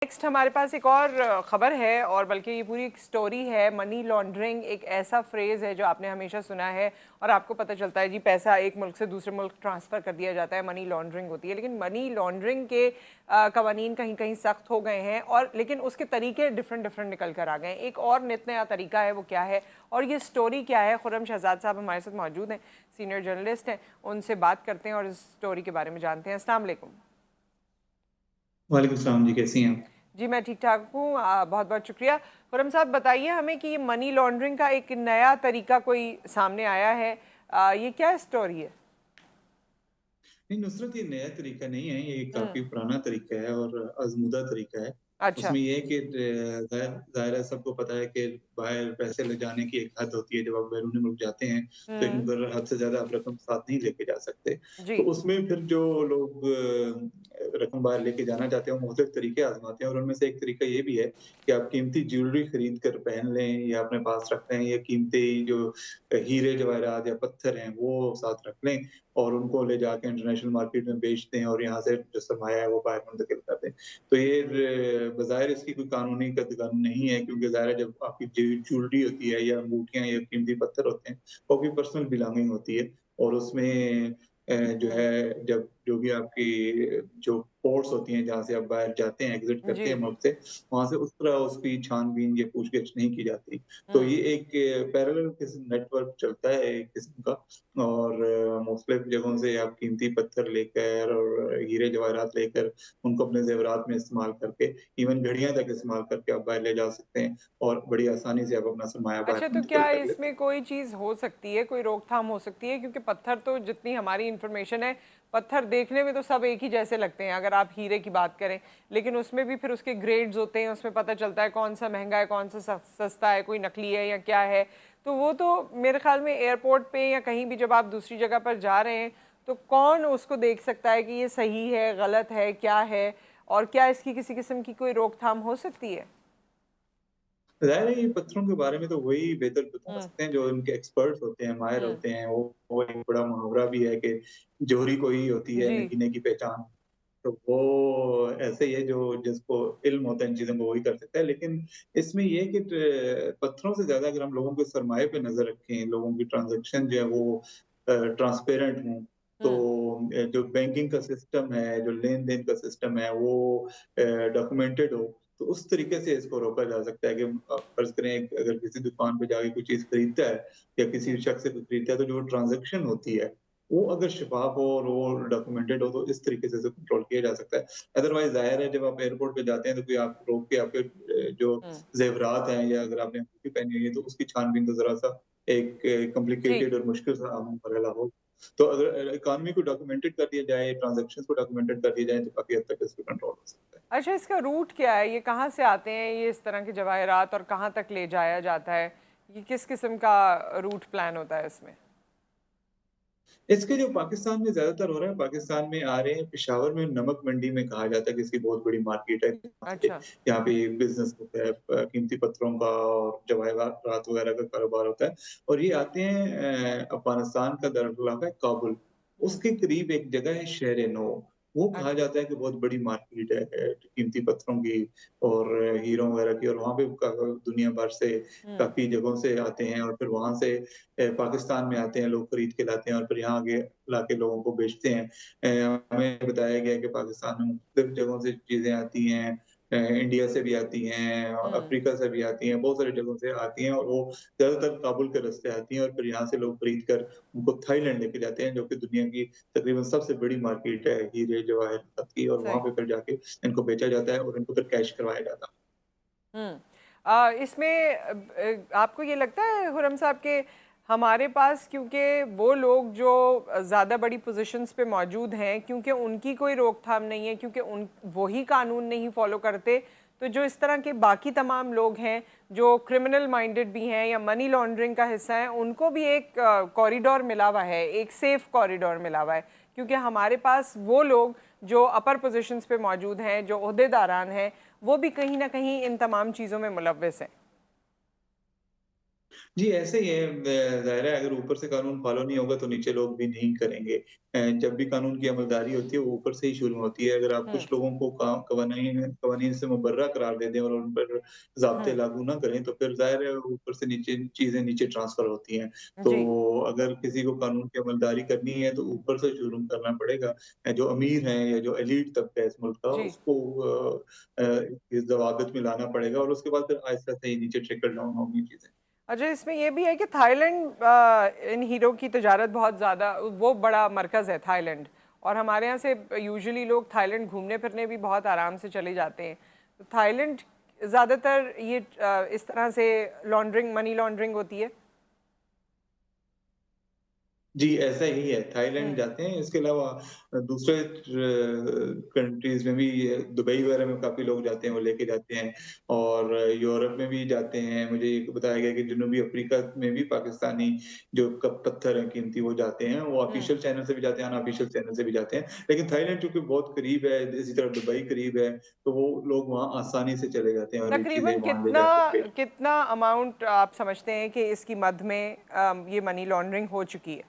Next हमारे पास एक और ख़बर है और बल्कि ये पूरी एक स्टोरी है। मनी लॉन्ड्रिंग एक ऐसा फ्रेज़ है जो आपने हमेशा सुना है और आपको पता चलता है जी पैसा एक मुल्क से दूसरे मुल्क ट्रांसफ़र कर दिया जाता है, मनी लॉन्ड्रिंग होती है। लेकिन मनी लॉन्ड्रिंग के कवानीन कहीं कहीं सख्त हो गए हैं और लेकिन उसके तरीके डिफरेंट डिफरेंट निकल कर आ गए हैं। एक और नित नया तरीका है, वो क्या है और ये स्टोरी क्या है? खुर्रम शहजाद साहब हमारे साथ मौजूद हैं, सीनियर जर्नलिस्ट हैं, उनसे बात करते हैं और इस स्टोरी के बारे में जानते हैं। अस्सलाम वालेकुम। वालेकुम सलाम जी, कैसी हैं आप? जी मैं ठीक ठाक हूँ, बहुत बहुत शुक्रिया। खुर्रम साहब बताइए हमें कि ये मनी लॉन्ड्रिंग का एक नया तरीका कोई सामने आया है, ये क्या स्टोरी है? नहीं, नुसरत ये नया तरीका नहीं है, ये हम्म। काफ़ी पुराना तरीका है और आज़मूदा तरीका है। अच्छा। उसमें ये है कि ज़ाहिर है सबको पता है कि बाहर पैसे ले जाने की एक हद होती है, जब आप बैरूनी मुल्क जाते हैं, तो एक हम्म। मुकर्रर हद से ज़्यादा आप रकम साथ नहीं लेके जा सकते। जी। तो उसमें फिर जो लोग रकम बाहर लेके जाना चाहते हैं, वो मुख्तलिफ तरीके आज़माते हैं और उनमें से एक तरीका ये भी है कि आप कीमती ज्वेलरी खरीद कर पहन लें या अपने पास रख लें या कीमती जो हीरे जवाहरात या पत्थर हैं, वो साथ रख लें और उनको ले जाके इंटरनेशनल मार्केट में बेच दें और यहाँ से जो सरमाया है वो बाहर मुंतकिल कर दें। तो ये बज़ाहिर इसकी कोई कानूनी कदगन नहीं है क्योंकि ज़ाहिर है जब आपकी ज्वेलरी होती है या अंगूठियाँ या कीमती पत्थर होते हैं, वो आपकी पर्सनल बिलॉन्गिंग होती है और उसमें जो हम्म। है जब जो भी आपकी जो पोर्ट्स होती हैं जहाँ से आप बाहर जाते हैं, एग्ज़िट जी। करते हैं मुल्क से, वहाँ से उस तरह उसकी छान-बीन या पूछ-गिछ नहीं की जाती। तो हम्म। ये एक पैरेलल किस्म नेटवर्क चलता है एक किस्म का और मुख्तलिफ जगहों से आप कीमती पत्थर लेकर और हीरे जवाहरात लेकर उनको अपने ज़ेवरात में इस्तेमाल करके इवन घड़ियाँ तक इस्तेमाल करके आप बाहर ले जा सकते हैं और बड़ी आसानी से आप अपना सरमाया बाहर अच्छा, तो मुंतकिल क्या कर लेते हैं। इसमें कोई चीज़ हो सकती है, कोई रोकथाम हो सकती है? क्योंकि पत्थर तो जितनी हमारी इन्फॉर्मेशन है, पत्थर देखने में तो सब एक ही जैसे लगते हैं अगर आप हीरे की बात करें, लेकिन उसमें भी फिर उसके ग्रेड्स होते हैं, उसमें पता चलता है कौन सा महंगा है, कौन सा सस्ता है, कोई नकली है या क्या है। तो वो तो मेरे ख्याल में एयरपोर्ट पे या कहीं भी जब आप दूसरी जगह पर जा रहे हैं, तो कौन उसको देख सकता है कि ये सही है, गलत है, क्या है? और क्या इसकी किसी किस्म की कोई रोकथाम हो सकती है? ज़ाहिर है ये पत्थरों के बारे में तो वही बेहतर बता हुँ। सकते हैं जो इनके एक्सपर्ट्स होते हैं, माहिर हुँ। होते हैं। वो एक बड़ा मुहावरा भी है कि जोहरी को ही होती है जी। नगीने की पहचान। तो वो ऐसे ही है जो जिसको इल्म होता है इन चीज़ों को वही कर सकता है। लेकिन इसमें ये है कि पत्थरों से ज़्यादा अगर हम लोगों के सरमाए पे नज़र रखें, लोगों की ट्रांज़ैक्शन जो है वो ट्रांसपेरेंट हों, तो हुँ। जो बैंकिंग का सिस्टम है, जो लेन-देन का सिस्टम है वो डॉक्यूमेंटेड हो, तो उस तरीके से इसको रोका जा सकता है कि फ़र्ज़ करें अगर किसी दुकान पे जाके कोई चीज़ खरीदता है या किसी जी। शख़्स से कुछ खरीदता है, तो जो ट्रांज़ैक्शन होती है, वो अगर शफ़ाफ़ हो और वो डॉक्यूमेंटेड हो, तो इस तरीके से इसे कंट्रोल किया जा सकता है। अदरवाइज़ ज़ाहिर है जब आप एयरपोर्ट पे जाते हैं, तो कोई आपको रोक के आपके जो हुँ। ज़ेवरात हैं या अगर आपने अंगूठी पहनी हुई है, तो उसकी छान-बीन तो ज़रा-सा एक जी। कॉम्प्लिकेटेड और मुश्किल सा मरहला हो। तो अगर इकॉनमी को डॉक्यूमेंटेड कर दिया जाए, ट्रांज़ैक्शंस को डॉक्यूमेंटेड कर दिया जाए, तो काफ़ी हद तक इस पे कंट्रोल हो सकता है। अच्छा, इसका रूट क्या है? ये कहाँ से आते हैं ये इस तरह के जवाहरात और कहाँ तक ले जाया जाता है? ये किस किस्म का रूट प्लान होता है इसमें? इसके जो पाकिस्तान में ज़्यादातर हो रहा है, पाकिस्तान में आ रहे हैं, पेशावर में नमक मंडी में कहा जाता है कि इसकी बहुत बड़ी मार्केट है, जहाँ से अच्छा। यहाँ पे बिज़नेस होता है कीमती पत्थरों का और जवाहरात वगैरह का कारोबार होता है और ये आते हैं अफ़गानिस्तान का दारुल है काबुल, हुँ। उसके करीब एक जगह है शहर-ए-नौ, वो कहा अच्छा। जाता है कि बहुत बड़ी मार्केट है कीमती पत्थरों की और हीरों वगैरह की और वहाँ पे दुनिया भर से हुँ। काफ़ी जगहों से आते हैं और फिर वहाँ से पाकिस्तान में आते हैं, लोग खरीद के लाते हैं और फिर यहाँ आगे लाके लोगों को बेचते हैं। हमें बताया गया है कि पाकिस्तान में मुख्तलिफ जगहों से चीज़ें आती हैं इंडिया से भी आती हैं, हुँ। अफ्रीका से भी आती हैं, बहुत सारी जगहों से आती हैं और वो ज़्यादातर काबुल के रास्ते आती हैं और फिर यहाँ से लोग खरीद कर उनको थाईलैंड लेके जाते हैं, जो कि दुनिया की तकरीबन सबसे बड़ी मार्केट है हीरे जवाहरात की और वहाँ सही। पे फिर जाके इनको बेचा जाता है और इनको फिर कैश करवाया जाता है। हुँ। इसमें आपको ये लगता है खुर्रम साहब कि हमारे पास क्योंकि वो लोग जो ज़्यादा बड़ी पोज़ीशंस पे मौजूद हैं, क्योंकि उनकी कोई रोकथाम नहीं है, क्योंकि उन वही कानून नहीं फ़ॉलो करते, तो जो इस तरह के बाकी तमाम लोग हैं, जो क्रिमिनल माइंडेड भी हैं या मनी लॉन्ड्रिंग का हिस्सा हैं, उनको भी एक कॉरिडोर मिला हुआ है, एक सेफ़ कॉरिडोर मिला हुआ है। क्योंकि हमारे पास वो लोग जो अपर पोज़ीशंस पे मौजूद हैं, जो ओहदेदारान हैं, वो भी कहीं न कहीं इन तमाम चीज़ों में मुलव्वस हैं। जी, ऐसे ही है। ज़ाहिर है अगर ऊपर से कानून फ़ॉलो नहीं होगा तो नीचे लोग भी नहीं करेंगे। जब भी कानून की अमलदारी होती है वो ऊपर से ही शुरू होती है। अगर आप हुँ, कुछ लोगों को कवानीन कवानीन से मुबर्रा करार दे दें और उन पर ज़ाब्ते हुँ, लागू ना करें तो फिर ज़ाहिर है ऊपर से नीचे चीज़ें नीचे ट्रांसफ़र होती हैं। तो जी, अगर किसी को कानून की अमलदारी करनी है तो ऊपर से शुरू करना पड़ेगा। जो अमीर हैं या जो एलीट तबका है इस मुल्क का जी। उसको इस ज़वाबित में लाना पड़ेगा और उसके बाद फिर आहिस्ता से ही नीचे ट्रिकल डाउन होंगी चीज़ें। अच्छा, इसमें ये भी है कि थाईलैंड इन हीरो की तजारत बहुत ज़्यादा, वो बड़ा मरकज़ है थाईलैंड, और हमारे यहाँ से यूजुअली लोग थाईलैंड घूमने फिरने भी बहुत आराम से चले जाते हैं। तो थाईलैंड ज़्यादातर ये इस तरह से लॉन्ड्रिंग, मनी लॉन्ड्रिंग होती है। जी, ऐसा ही है। थाईलैंड हुँ, जाते हैं, इसके अलावा दूसरे कंट्रीज़ में भी ये दुबई वगैरह में काफ़ी लोग जाते हैं, वो लेके जाते हैं और यूरोप में भी जाते हैं। मुझे एक बताया गया कि जनूबी अफ्रीका में भी पाकिस्तानी जो कप पत्थर हैं कीमती वो जाते हैं। वो हुँ। ऑफ़िशियल चैनल से भी जाते हैं, अनऑफ़िशियल चैनल से भी जाते हैं। लेकिन थाईलैंड चूँकि बहुत करीब है, इसी तरह दुबई करीब है, तो वो लोग वहाँ आसानी से चले जाते हैं और ये चीज़ें तकरीबन वहाँ ले कितना जाके बेच। कितना अमाउंट आप समझते हैं कि इसकी मद में ये मनी लॉन्ड्रिंग हो चुकी है?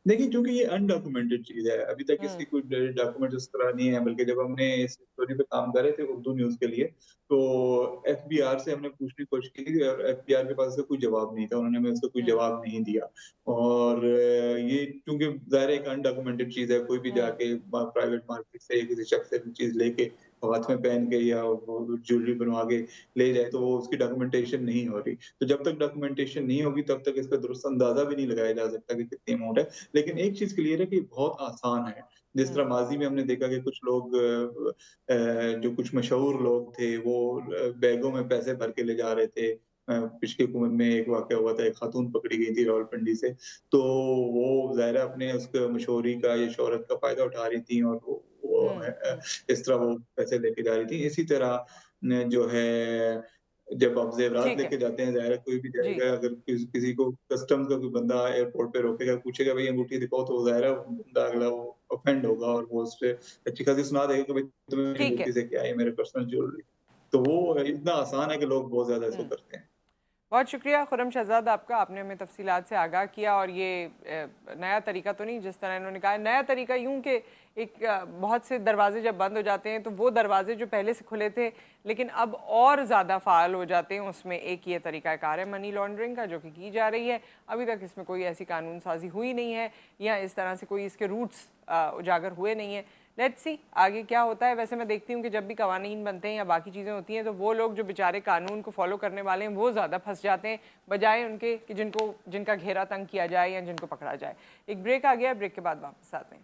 देखिए, चूँकि ये अनडॉक्यूमेंटेड चीज़ है, अभी तक इसकी हुँ, कोई डॉक्यूमेंट उस तरह नहीं है, बल्कि जब हमने इस स्टोरी पे काम कर रहे थे उर्दू न्यूज़ के लिए, तो एफबीआर से हमने पूछने की कोशिश की थी और एफबीआर के पास इसका कोई जवाब नहीं था, उन्होंने हमें उसका कोई हुँ, जवाब नहीं दिया। और ये चूँकि ज़ाहिर है एक अनडॉक्यूमेंटेड चीज़ है, कोई भी हुँ, जाके प्राइवेट मार्केट से या किसी शख्स से चीज़ लेके हाथ में पहन के या वो ज्वेलरी बनवा के ले जाए, तो वो उसकी डॉक्यूमेंटेशन नहीं हो रही। तो जब तक डॉक्यूमेंटेशन नहीं होगी, तब तक इसका दुरुस्त अंदाज़ा भी नहीं लगाया जा सकता कि कितनी अमाउंट है। लेकिन एक चीज़ क्लियर है कि बहुत आसान है। जिस हुँ, तरह माज़ी में हमने देखा कि कुछ लोग जो कुछ मशहूर लोग थे वो बैगों में पैसे भर के ले जा रहे थे। पिछली हुकूमत में एक वाक़या हुआ था, एक खातून पकड़ी गई थी रावलपिंडी से। तो वो ज़ाहिर है अपने उसके मशहूरी का या शोहरत का फ़ायदा उठा रही थी और वो हुँ, हुँ, इस तरह वो पैसे लेके जा रही थी। इसी तरह न जो है जब आप ज़ेवरात ठीक है। लेके जाते हैं, ज़ाहिर है कोई भी जी, जाएगा अगर किसी को कस्टम्स का कोई बंदा एयरपोर्ट पे रोकेगा, पूछेगा भई अंगूठी दिखाओ तो ज़ाहिर है वो बंदा अगला वो ऑफेंड होगा और वो उससे अच्छी खासी सुना देगा कि भई तुम्हें मेरी ठीक है। अंगूठी से क्या है, ये मेरे पर्सनल ज्वेलरी। तो वो इतना आसान है कि लोग बहुत ज़्यादा इसको हुँ। करते हैं। बहुत शुक्रिया खुर्रम शहज़ाद आपका, आपने हमें तफ़सीलात से आगाह किया। और ये नया तरीका तो नहीं, जिस तरह इन्होंने कहा, नया तरीका यूँ कि एक बहुत से दरवाजे जब बंद हो जाते हैं तो वो दरवाजे जो पहले से खुले थे लेकिन अब और ज़्यादा फ़ाल हो जाते हैं, उसमें एक ये तरीक़ाकार है मनी लॉन्ड्रिंग का, जो कि की जा रही है। अभी तक इसमें कोई ऐसी कानून साज़ी हुई नहीं है या इस तरह से कोई इसके रूट्स उजागर हुए नहीं हैं। लेट्स सी आगे क्या होता है। वैसे मैं देखती हूँ कि जब भी कवानीन बनते हैं या बाकी चीज़ें होती हैं तो वो लोग जो बेचारे कानून को फॉलो करने वाले हैं वो ज़्यादा फंस जाते हैं, बजाय उनके कि जिनका घेरा तंग किया जाए या जिनको पकड़ा जाए। एक ब्रेक आ गया, ब्रेक के बाद वापस आते हैं।